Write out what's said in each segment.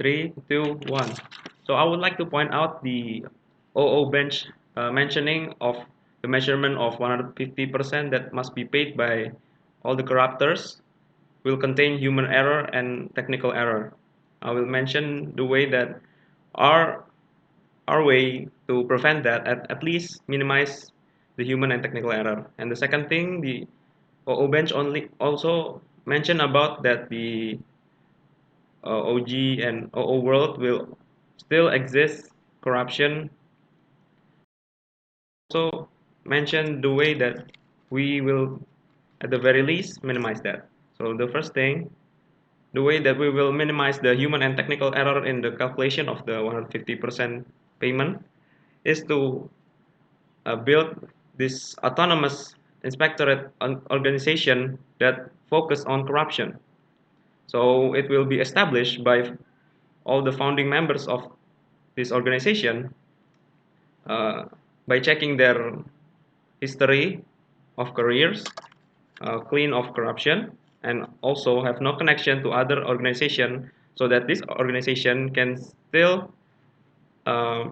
3, 2, 1. So I would like to point out the OO bench mentioning of the measurement of 150% that must be paid by all the corruptors will contain human error and technical error. I will mention the way that our our way to prevent that at least minimize the human and technical error. And the second thing, the OO bench only also mention about that the OG and OO world will still exist corruption. Also mention the way that we will at the very least minimize that. So the first thing, the way that we will minimize the human and technical error in the calculation of the 150% payment is to build this autonomous inspectorate organization that focus on corruption. So it will be established by all the founding members of this organization uh, by checking their history of careers, clean of corruption, and also have no connection to other organization, so that this organization can still uh,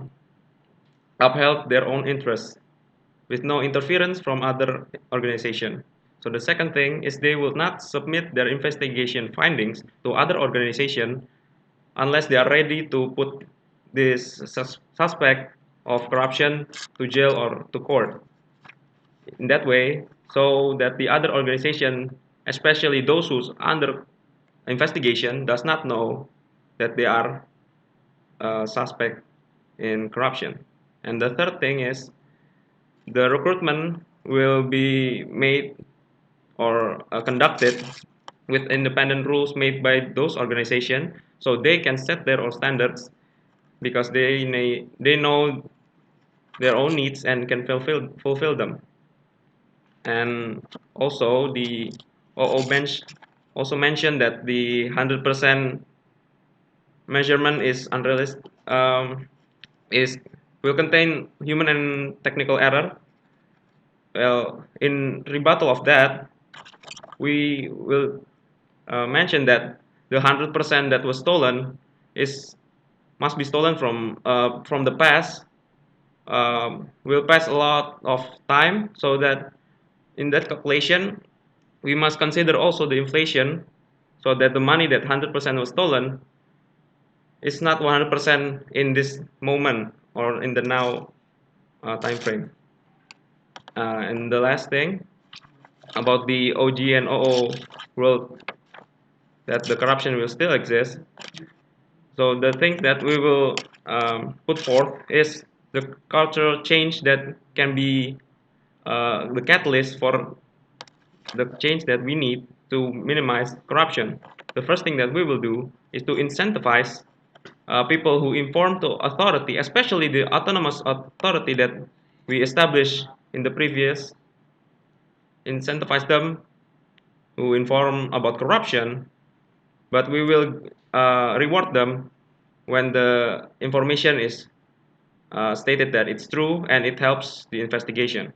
uphold their own interests with no interference from other organization. So the second thing is they will not submit their investigation findings to other organization unless they are ready to put this suspect of corruption to jail or to court. In that way, so that the other organization, especially those who's under investigation, does not know that they are suspect in corruption. And the third thing is the recruitment will be made or conducted with independent rules made by those organizations, so they can set their own standards because they know their own needs and can fulfill them. And also the OO bench also mentioned that the 100% measurement is unrealistic, is will contain human and technical error. Well, in rebuttal of that, we will mention that the 100% that was stolen is must be stolen from the past. Will pass a lot of time, so that in that calculation we must consider also the inflation, so that the money that 100% was stolen is not 100% in this moment or in the now time frame. And the last thing about the OG and OO world, that the corruption will still exist. So the thing that we will put forth is the cultural change that can be the catalyst for the change that we need to minimize corruption. The first thing that we will do is to incentivize people who inform to authority, especially the autonomous authority that we established in the previous, incentivize them who inform about corruption, but we will reward them when the information is stated that it's true and it helps the investigation.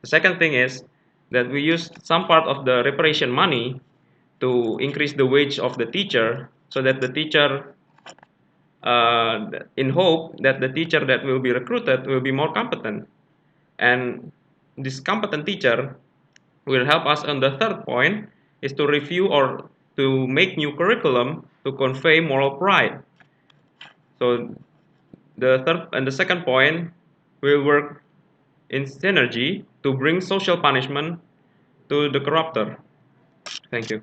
The second thing is that we use some part of the reparation money to increase the wage of the teacher, so that the teacher, in hope that the teacher that will be recruited will be more competent. And this competent teacher will help us on the third point, is to review or to make new curriculum to convey moral pride. So the third and the second point will work in synergy to bring social punishment to the corruptor. Thank you.